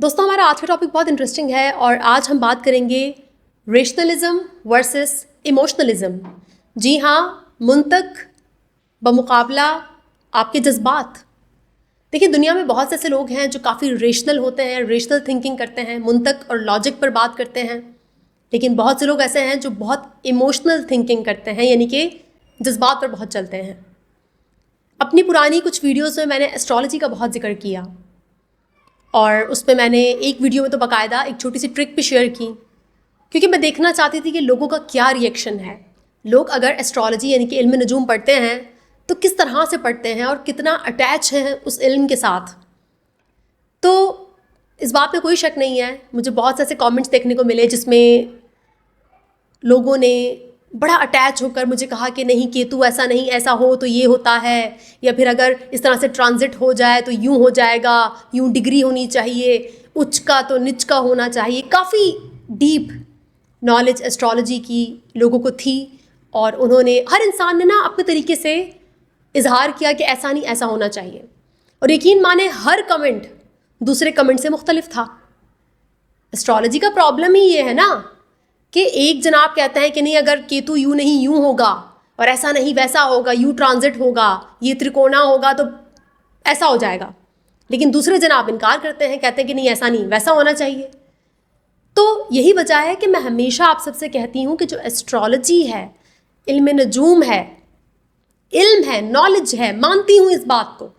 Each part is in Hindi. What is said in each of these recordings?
दोस्तों, हमारा आज का टॉपिक बहुत इंटरेस्टिंग है और आज हम बात करेंगे रेशनलिज्म वर्सेस इमोशनलिज्म। जी हाँ, मुंतक बमुकाबला आपके जज्बात। देखिए, दुनिया में बहुत से ऐसे लोग हैं जो काफ़ी रेशनल होते हैं, रेशनल थिंकिंग करते हैं, मुंतक और लॉजिक पर बात करते हैं। लेकिन बहुत से लोग ऐसे हैं जो बहुत इमोशनल थिंकिंग करते हैं, यानी कि जज्बात पर बहुत चलते हैं। अपनी पुरानी कुछ वीडियोज़ में मैंने एस्ट्रोलॉजी का बहुत जिक्र किया और उस पर मैंने एक वीडियो में तो बाकायदा एक छोटी सी ट्रिक भी शेयर की, क्योंकि मैं देखना चाहती थी कि लोगों का क्या रिएक्शन है। लोग अगर एस्ट्रोलॉजी यानी कि इल्म नजूम पढ़ते हैं तो किस तरह से पढ़ते हैं और कितना अटैच है उस इल्म के साथ। तो इस बात में कोई शक नहीं है, मुझे बहुत से ऐसे कमेंट्स देखने को मिले जिसमें लोगों ने बड़ा अटैच होकर मुझे कहा कि नहीं केतु ऐसा नहीं, ऐसा हो तो ये होता है, या फिर अगर इस तरह से ट्रांजिट हो जाए तो यूँ हो जाएगा, यूँ डिग्री होनी चाहिए, उच्च का तो नीच का होना चाहिए। काफ़ी डीप नॉलेज एस्ट्रोलॉजी की लोगों को थी और उन्होंने, हर इंसान ने ना अपने तरीके से इजहार किया कि ऐसा नहीं, ऐसा होना चाहिए। और यकीन माने हर कमेंट दूसरे कमेंट से मुख्तलिफ था। एस्ट्रोलॉजी का प्रॉब्लम ही ये है ना कि एक जनाब कहते हैं कि नहीं, अगर केतु यूँ नहीं यूँ होगा, और ऐसा नहीं वैसा होगा, यूँ ट्रांजिट होगा, ये त्रिकोणा होगा तो ऐसा हो जाएगा। लेकिन दूसरे जनाब इनकार करते हैं, कहते हैं कि नहीं ऐसा नहीं, वैसा होना चाहिए। तो यही वजह है कि मैं हमेशा आप सबसे कहती हूँ कि जो एस्ट्रोलॉजी है, इल्म नजूम है, इल्म है, नॉलेज है, मानती हूँ इस बात को,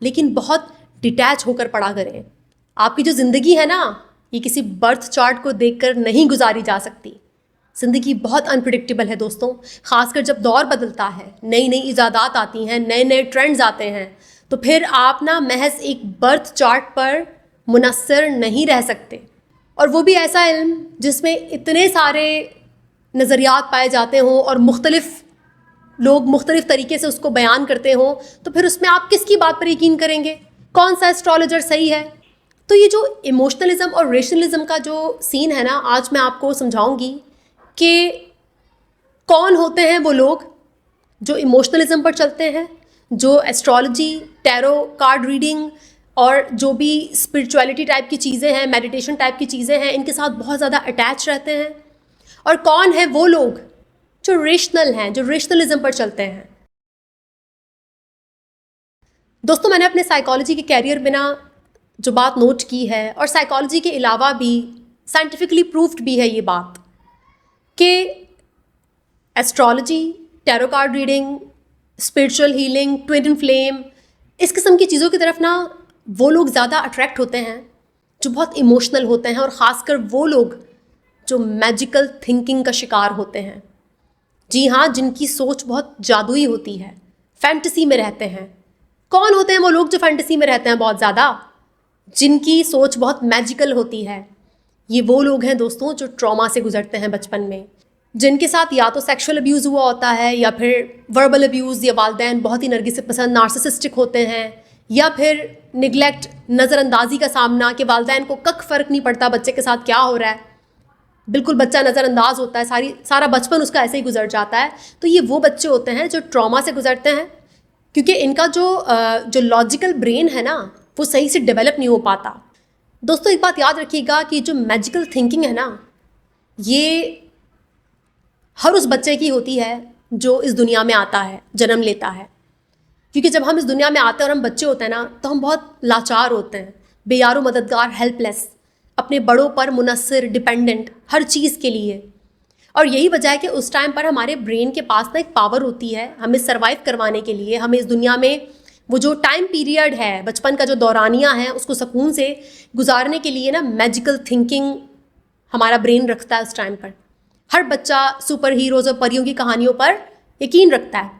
लेकिन बहुत डिटैच होकर पढ़ा करें। आपकी जो ज़िंदगी है ना, ये किसी बर्थ चार्ट को देखकर नहीं गुजारी जा सकती। ज़िंदगी बहुत अनप्रिडिक्टेबल है दोस्तों, ख़ासकर जब दौर बदलता है, नई नई इजादात आती हैं, नए नए ट्रेंड्स आते हैं, तो फिर आप ना महज एक बर्थ चार्ट पर मुनस्सर नहीं रह सकते। और वो भी ऐसा इल्म जिसमें इतने सारे नज़रियात पाए जाते हों और मुख्तलिफ लोग मुख्तलिफ तरीके से उसको बयान करते हों, तो फिर उसमें आप किसकी बात पर यकीन करेंगे? कौन सा एस्ट्रोलॉजर सही है? तो ये जो इमोशनलिज्म और रेशनलिज्म का जो सीन है ना, आज मैं आपको समझाऊंगी कि कौन होते हैं वो लोग जो इमोशनलिज्म पर चलते हैं, जो एस्ट्रोलॉजी, टैरो कार्ड रीडिंग और जो भी स्पिरिचुअलिटी टाइप की चीज़ें हैं, मेडिटेशन टाइप की चीज़ें हैं, इनके साथ बहुत ज़्यादा अटैच रहते हैं, और कौन है वो लोग जो रेशनल हैं, जो रेशनलिज्म पर चलते हैं। दोस्तों, मैंने अपने साइकोलॉजी के कैरियर में ना जो बात नोट की है, और साइकोलॉजी के अलावा भी साइंटिफिकली प्रूव्ड भी है ये बात, कि astrology, tarot card reading, spiritual healing, twin flame, इस किस्म की चीज़ों की तरफ ना वो लोग ज़्यादा अट्रैक्ट होते हैं जो बहुत इमोशनल होते हैं, और ख़ासकर वो लोग जो मैजिकल थिंकिंग का शिकार होते हैं। जी हाँ, जिनकी सोच बहुत जादुई होती है, फैंटेसी में रहते हैं। कौन होते हैं वो लोग जो फैंटेसी में रहते हैं बहुत ज़्यादा, जिनकी सोच बहुत मैजिकल होती है? ये वो लोग हैं दोस्तों जो ट्रॉमा से गुजरते हैं बचपन में, जिनके साथ या तो सेक्सुअल अब्यूज़ हुआ होता है, या फिर वर्बल अब्यूज़, या वालिदैन बहुत ही नरगिस पसंद नार्सिसिस्टिक होते हैं, या फिर निगलेक्ट, नज़रअंदाजी का सामना, कि वालिदैन को कख फ़र्क नहीं पड़ता बच्चे के साथ क्या हो रहा है, बिल्कुल बच्चा नज़रअंदाज होता है, सारा बचपन उसका ऐसे ही गुजर जाता है। तो ये वो बच्चे होते हैं जो ट्रॉमा से गुजरते हैं, क्योंकि इनका जो लॉजिकल ब्रेन है ना, वो सही से डेवलप नहीं हो पाता। दोस्तों, एक बात याद रखिएगा कि जो मैजिकल थिंकिंग है ना, ये हर उस बच्चे की होती है जो इस दुनिया में आता है, जन्म लेता है। क्योंकि जब हम इस दुनिया में आते हैं और हम बच्चे होते हैं ना, तो हम बहुत लाचार होते हैं, बेयारो मददगार, हेल्पलेस, अपने बड़ों पर मुनस्सिर, डिपेंडेंट हर चीज़ के लिए। और यही वजह है कि उस टाइम पर हमारे ब्रेन के पास ना एक पावर होती है हमें सर्वाइव करवाने के लिए, हमें इस दुनिया में वो जो टाइम पीरियड है, बचपन का जो दौरानिया है, उसको सुकून से गुजारने के लिए ना मैजिकल थिंकिंग हमारा ब्रेन रखता है उस टाइम पर। हर बच्चा सुपर हीरोज़ और परियों की कहानियों पर यकीन रखता है।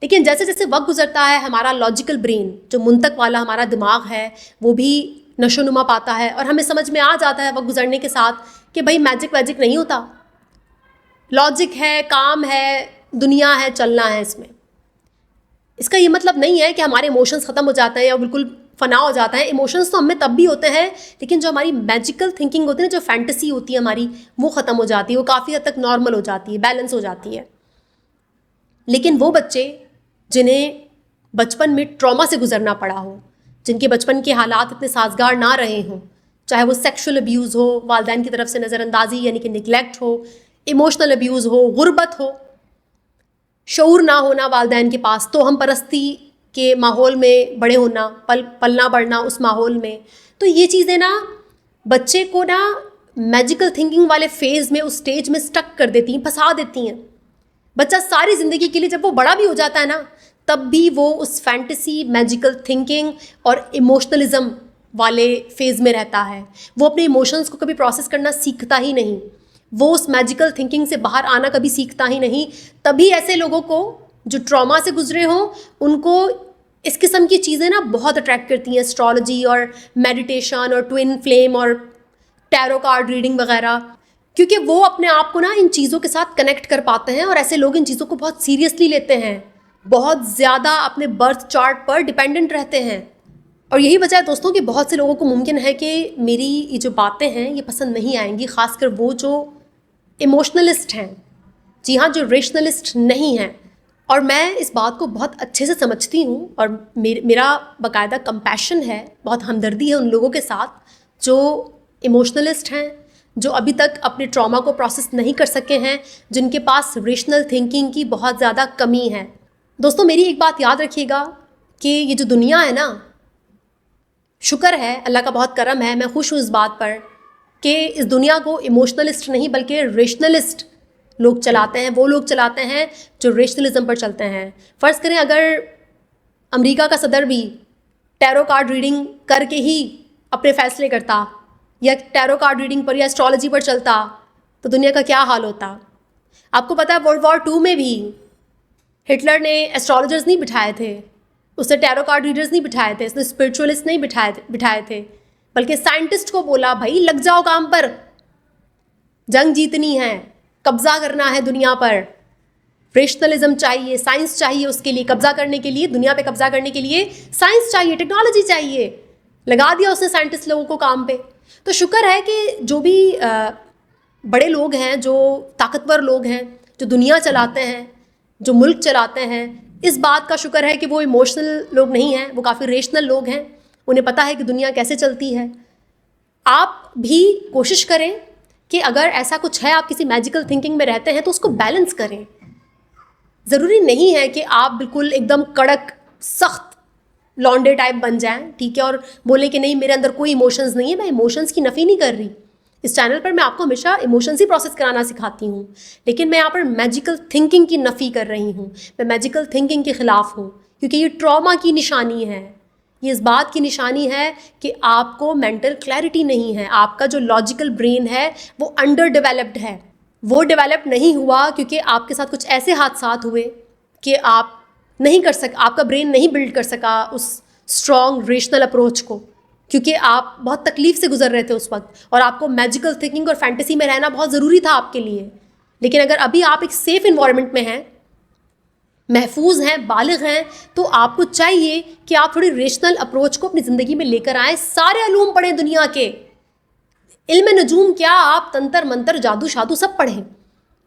लेकिन जैसे जैसे वक्त गुजरता है, हमारा लॉजिकल ब्रेन, जो मुंतक वाला हमारा दिमाग है, वो भी नशोनुमा पाता है, और हमें समझ में आ जाता है वक्त गुजरने के साथ कि भाई मैजिक वैजिक नहीं होता, लॉजिक है, काम है, दुनिया है, चलना है इसमें। इसका ये मतलब नहीं है कि हमारे इमोशंस ख़त्म हो जाते हैं या बिल्कुल फना हो जाता है। इमोशंस तो हमें तब भी होते हैं, लेकिन जो हमारी मैजिकल थिंकिंग होती है ना, जो फैंटेसी होती है हमारी, वो ख़त्म हो जाती है, वो काफ़ी हद तक नॉर्मल हो जाती है, बैलेंस हो जाती है। लेकिन वो बच्चे जिन्हें बचपन में ट्रॉमा से गुजरना पड़ा हो, जिनके बचपन के हालात इतने साजगार ना रहे हों, चाहे वो सेक्सुअल अब्यूज़ हो, वालिदैन की तरफ से नज़रअंदाजी यानी कि निगलेक्ट हो, इमोशनल अब्यूज़ हो, गुर्बत हो, शऊर ना होना वालिदैन के पास, तो हम परस्ती के माहौल में बड़े होना, पलना बढ़ना उस माहौल में, तो ये चीज़ें ना बच्चे को ना मैजिकल थिंकिंग वाले फेज़ में, उस स्टेज में स्टक कर देती हैं, फंसा देती हैं। बच्चा सारी ज़िंदगी के लिए जब वो बड़ा भी हो जाता है ना, तब भी वो उस फैंटेसी, मैजिकल थिंकिंग और इमोशनलिज्म वाले फेज़ में रहता है। वो अपने इमोशंस को कभी प्रोसेस करना सीखता ही नहीं, वो उस मैजिकल थिंकिंग से बाहर आना कभी सीखता ही नहीं। तभी ऐसे लोगों को जो ट्रॉमा से गुजरे हों, उनको इस किस्म की चीज़ें ना बहुत अट्रैक्ट करती हैं, एस्ट्रोलॉजी और मेडिटेशन और ट्विन फ्लेम और टैरो कार्ड रीडिंग वगैरह, क्योंकि वो अपने आप को ना इन चीज़ों के साथ कनेक्ट कर पाते हैं। और ऐसे लोग इन चीज़ों को बहुत सीरियसली लेते हैं, बहुत ज़्यादा अपने बर्थ चार्ट पर डिपेंडेंट रहते हैं। और यही वजह है दोस्तों कि बहुत से लोगों को मुमकिन है कि मेरी ये जो बातें हैं ये पसंद नहीं आएंगी, ख़ासकर वो जो इमोशनलिस्ट हैं, जी हाँ, जो रेशनलिस्ट नहीं हैं। और मैं इस बात को बहुत अच्छे से समझती हूँ और मेरा बाकायदा कंपैशन है, बहुत हमदर्दी है उन लोगों के साथ जो इमोशनलिस्ट हैं, जो अभी तक अपने ट्रॉमा को प्रोसेस नहीं कर सके हैं, जिनके पास रेशनल थिंकिंग की बहुत ज़्यादा कमी है। दोस्तों मेरी एक बात याद रखिएगा कि ये जो दुनिया है ना, शुक्र है, अल्लाह का बहुत करम है, मैं खुश हूँ इस बात पर कि इस दुनिया को इमोशनलिस्ट नहीं बल्कि रेशनलिस्ट लोग चलाते हैं। वो लोग चलाते हैं जो रेशनलिज्म पर चलते हैं। फ़र्ज़ करें अगर अमेरिका का सदर भी टैरो कार्ड रीडिंग करके ही अपने फ़ैसले करता, या टैरो कार्ड रीडिंग पर या एस्ट्रोलॉजी पर चलता, तो दुनिया का क्या हाल होता। आपको पता है वर्ल्ड वॉर 2 में भी हिटलर ने एस्ट्रोलॉजर्स नहीं बिठाए थे, उसने टैरो कार्ड रीडर्स नहीं बिठाए थे, उसने स्पिरिचुअलिस्ट नहीं बिठाए थे, बल्कि साइंटिस्ट को बोला भाई लग जाओ काम पर, जंग जीतनी है, कब्ज़ा करना है दुनिया पर, रेशनलिज्म चाहिए, साइंस चाहिए उसके लिए, कब्ज़ा करने के लिए, दुनिया पे कब्ज़ा करने के लिए साइंस चाहिए, टेक्नोलॉजी चाहिए। लगा दिया उसने साइंटिस्ट लोगों को काम पे। तो शुक्र है कि जो भी बड़े लोग हैं, जो ताकतवर लोग हैं, जो दुनिया चलाते हैं, जो मुल्क चलाते हैं, इस बात का शुक्र है कि वो इमोशनल लोग नहीं हैं, वो काफ़ी रेशनल लोग हैं, उन्हें पता है कि दुनिया कैसे चलती है। आप भी कोशिश करें कि अगर ऐसा कुछ है, आप किसी मैजिकल थिंकिंग में रहते हैं, तो उसको बैलेंस करें। ज़रूरी नहीं है कि आप बिल्कुल एकदम कड़क सख्त लॉन्डे टाइप बन जाएं, ठीक है, और बोले कि नहीं मेरे अंदर कोई इमोशंस नहीं है। मैं इमोशंस की नफ़ी नहीं कर रही, इस चैनल पर मैं आपको हमेशा इमोशंस ही प्रोसेस कराना सिखाती हूँ, लेकिन मैं यहाँ पर मैजिकल थिंकिंग की नफ़ी कर रही हूँ। मैं मैजिकल थिंकिंग के ख़िलाफ़ हूँ, क्योंकि ये ट्रॉमा की निशानी है, ये इस बात की निशानी है कि आपको मेंटल क्लैरिटी नहीं है, आपका जो लॉजिकल ब्रेन है वो अंडर डेवलप्ड है। वो डेवलप नहीं हुआ क्योंकि आपके साथ कुछ ऐसे हादसात हुए कि आप नहीं कर सक, आपका ब्रेन नहीं बिल्ड कर सका उस स्ट्रॉन्ग रेशनल अप्रोच को, क्योंकि आप बहुत तकलीफ से गुजर रहे थे उस वक्त, और आपको मैजिकल थिंकिंग और फैंटेसी में रहना बहुत ज़रूरी था आपके लिए। लेकिन अगर अभी आप एक सेफ़ इन्वायरमेंट में हैं, महफूज हैं, बालिग हैं, तो आपको चाहिए कि आप थोड़ी रेशनल अप्रोच को अपनी ज़िंदगी में लेकर आएँ। सारे अलूम पढ़ें दुनिया के, इल्म नजूम क्या, आप तंत्र मंत्र जादू शादू सब पढ़ें,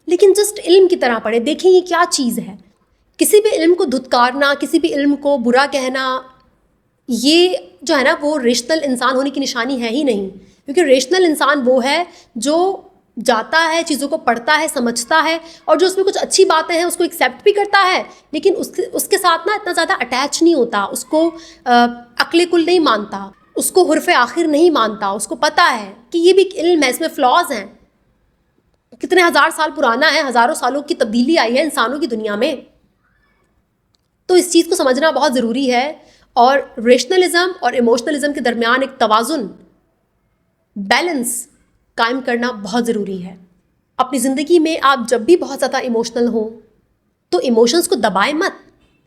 लेकिन जस्ट इल्म की तरह पढ़ें, देखें ये क्या चीज़ है। किसी भी इल्म को धुतकारना, किसी भी इल्म को बुरा कहना, ये जो है ना वो रेशनल इंसान होने की निशानी है ही नहीं। क्योंकि रेशनल इंसान वो है जो जाता है, चीज़ों को पढ़ता है, समझता है, और जो उसमें कुछ अच्छी बातें हैं उसको एक्सेप्ट भी करता है, लेकिन उसके साथ ना इतना ज़्यादा अटैच नहीं होता, उसको अक्ल कुल नहीं मानता, उसको हुर्फ़ आखिर नहीं मानता। उसको पता है कि ये भी इल्म है, इसमें फ्लॉज हैं, कितने हज़ार साल पुराना है, हज़ारों सालों की तब्दीली आई है इंसानों की दुनिया में। तो इस चीज़ को समझना बहुत ज़रूरी है, और रेशनलिज्म और इमोशनलिज्म के दरमियान एक तवाज़ुन, बैलेंस कायम करना बहुत ज़रूरी है। अपनी ज़िंदगी में आप जब भी बहुत ज़्यादा इमोशनल हो तो इमोशंस को दबाए मत।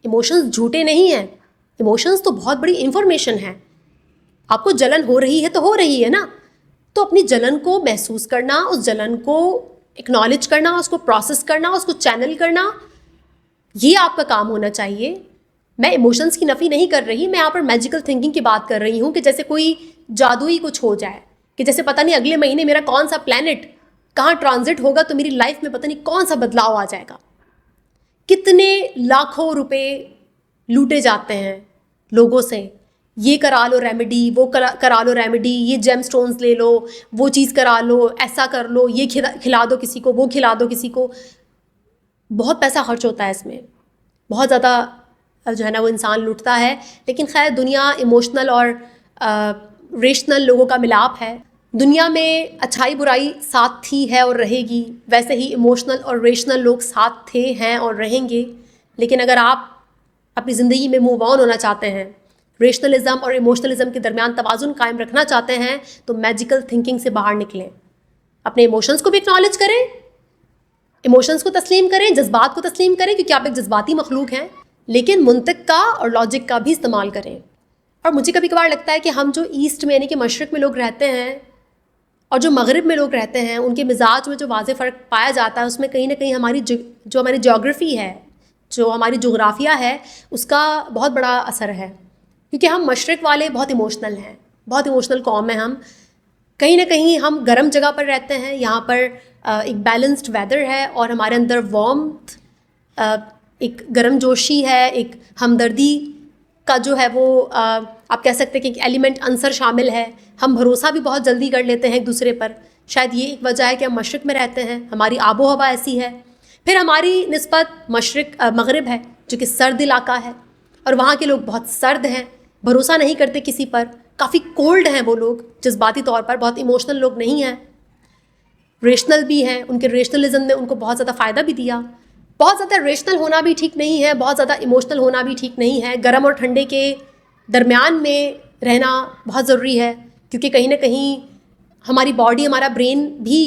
इमोशंस झूठे नहीं हैं, इमोशंस तो बहुत बड़ी इंफॉर्मेशन है। आपको जलन हो रही है तो हो रही है ना, तो अपनी जलन को महसूस करना, उस जलन को एक्नॉलेज करना, उसको प्रोसेस करना, उसको चैनल करना, ये आपका काम होना चाहिए। मैं इमोशंस की नफ़ी नहीं कर रही, मैं यहाँ पर मैजिकल थिंकिंग की बात कर रही हूँ कि जैसे कोई जादुई कुछ हो जाए, कि जैसे पता नहीं अगले महीने मेरा कौन सा प्लैनेट कहाँ ट्रांजिट होगा तो मेरी लाइफ में पता नहीं कौन सा बदलाव आ जाएगा। कितने लाखों रुपए लूटे जाते हैं लोगों से, ये करा लो रेमेडी, वो करा लो रेमेडी, ये जेम स्टोन्स ले लो, वो चीज़ करा लो, ऐसा कर लो, ये खिला दो किसी को, वो खिला दो किसी को। बहुत पैसा खर्च होता है इसमें, बहुत ज़्यादा जो है ना वो इंसान लुटता है। लेकिन खैर दुनिया इमोशनल और रेशनल लोगों का मिलाप है। दुनिया में अच्छाई बुराई साथ थी है और रहेगी, वैसे ही इमोशनल और रेशनल लोग साथ थे हैं और रहेंगे। लेकिन अगर आप अपनी ज़िंदगी में मूव ऑन होना चाहते हैं, रेशनलिज्म और इमोशनलिज्म के दरमियान तवाज़ुन कायम रखना चाहते हैं, तो मैजिकल थिंकिंग से बाहर निकलें। अपने इमोशंस को भी एक्नॉलेज करें, इमोशंस को तस्लीम करें, जज्बात को तस्लीम करें, क्योंकि आप एक जज्बाती मखलूक हैं। लेकिन मुंतक का और लॉजिक का भी इस्तेमाल करें। और मुझे कभी कभार लगता है कि हम जो ईस्ट में यानी कि मशरक़ में लोग रहते हैं और जो मगरिब में लोग रहते हैं, उनके मिजाज में जो वाज़े फ़र्क पाया जाता है, उसमें कहीं ना कहीं हमारी जो हमारी जोग्राफ़ी है, जो हमारी जोग्राफिया है, उसका बहुत बड़ा असर है। क्योंकि हम मशरक़ वाले बहुत इमोशनल हैं, बहुत इमोशनल कौम है हम। कहीं ना कहीं हम गर्म जगह पर रहते हैं, यहाँ पर एक बैलेंस्ड वेदर है और हमारे अंदर वार्मथ, एक गर्म जोशी है, एक हमदर्दी का जो है वो आप कह सकते हैं कि एक एलिमेंट अंसर शामिल है। हम भरोसा भी बहुत जल्दी कर लेते हैं एक दूसरे पर। शायद ये एक वजह है कि हम मशरक़ में रहते हैं, हमारी आबो हवा ऐसी है। फिर हमारी निस्बत मगरिब है जो कि सर्द इलाका है, और वहाँ के लोग बहुत सर्द हैं, भरोसा नहीं करते किसी पर, काफ़ी कोल्ड हैं वो लोग जज्बाती तौर पर, बहुत इमोशनल लोग नहीं हैं, रेशनल भी हैं। उनके रेशनलिज्म ने उनको बहुत ज़्यादा फ़ायदा भी दिया। बहुत ज़्यादा रेशनल होना भी ठीक नहीं है, बहुत ज़्यादा इमोशनल होना भी ठीक नहीं है। गर्म और ठंडे के दरमियान में रहना बहुत ज़रूरी है, क्योंकि कहीं ना कहीं हमारी बॉडी, हमारा ब्रेन भी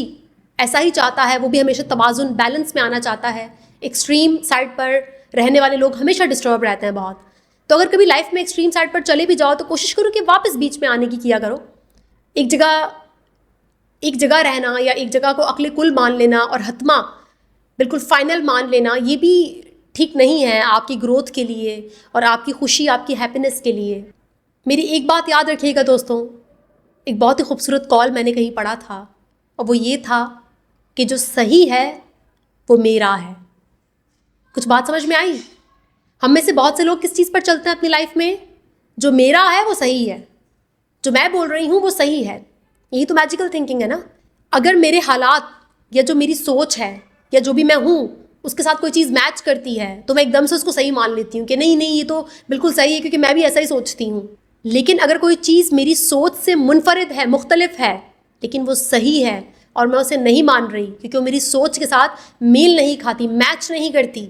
ऐसा ही चाहता है, वो भी हमेशा तवाज़ुन, बैलेंस में आना चाहता है। एक्सट्रीम साइड पर रहने वाले लोग हमेशा डिस्टर्ब रहते हैं बहुत। तो अगर कभी लाइफ में एक्सट्रीम साइड पर चले भी जाओ तो कोशिश करो कि वापस बीच में आने की किया करो। एक जगह रहना या एक जगह को अक्ल कुल मान लेना और हतमा बिल्कुल फाइनल मान लेना, ये भी ठीक नहीं है आपकी ग्रोथ के लिए और आपकी खुशी, आपकी हैप्पीनेस के लिए। मेरी एक बात याद रखिएगा दोस्तों, एक बहुत ही खूबसूरत कॉल मैंने कहीं पढ़ा था, और वो ये था कि जो सही है वो मेरा है। कुछ बात समझ में आई? हम में से बहुत से लोग किस चीज़ पर चलते हैं अपनी लाइफ में? जो मेरा है वो सही है, जो मैं बोल रही हूँ वो सही है। यही तो मैजिकल थिंकिंग है ना। अगर मेरे हालात या जो मेरी सोच है या जो भी मैं हूँ उसके साथ कोई चीज़ मैच करती है, तो मैं एकदम से उसको सही मान लेती हूँ कि नहीं नहीं ये तो बिल्कुल सही है, क्योंकि मैं भी ऐसा ही सोचती हूँ। लेकिन अगर कोई चीज़ मेरी सोच से मुनफरिद है, मुख्तलिफ है, लेकिन वो सही है और मैं उसे नहीं मान रही क्योंकि वो मेरी सोच के साथ मेल नहीं खाती, मैच नहीं करती,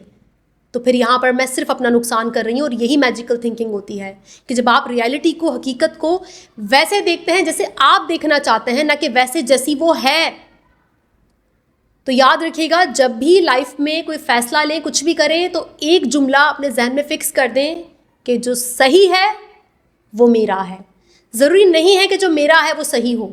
तो फिर यहाँ पर मैं सिर्फ अपना नुकसान कर रही हूँ। और यही मैजिकल थिंकिंग होती है कि जब आप रियलिटी को, हकीकत को वैसे देखते हैं जैसे आप देखना चाहते हैं, ना कि वैसे जैसी वो है। तो याद रखिएगा, जब भी लाइफ में कोई फ़ैसला लें, कुछ भी करें, तो एक जुमला अपने जहन में फ़िक्स कर दें कि जो सही है वो मेरा है। ज़रूरी नहीं है कि जो मेरा है वो सही हो।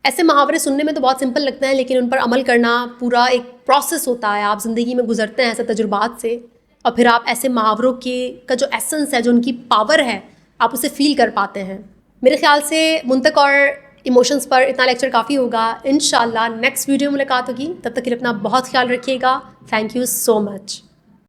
ऐसे मुहावरे सुनने में तो बहुत सिंपल लगते हैं, लेकिन उन पर अमल करना पूरा एक प्रोसेस होता है। आप ज़िंदगी में गुजरते हैं ऐसे तजुर्बात से, और फिर आप ऐसे मुहावरों का जो एसेंस है, जो उनकी पावर है, आप उसे फ़ील कर पाते हैं। मेरे ख्याल से मुंतक और इमोशंस पर इतना लेक्चर काफ़ी होगा। इंशाल्लाह नेक्स्ट वीडियो में मुलाकात होगी, तब तक के लिए अपना बहुत ख्याल रखिएगा। Thank you so much.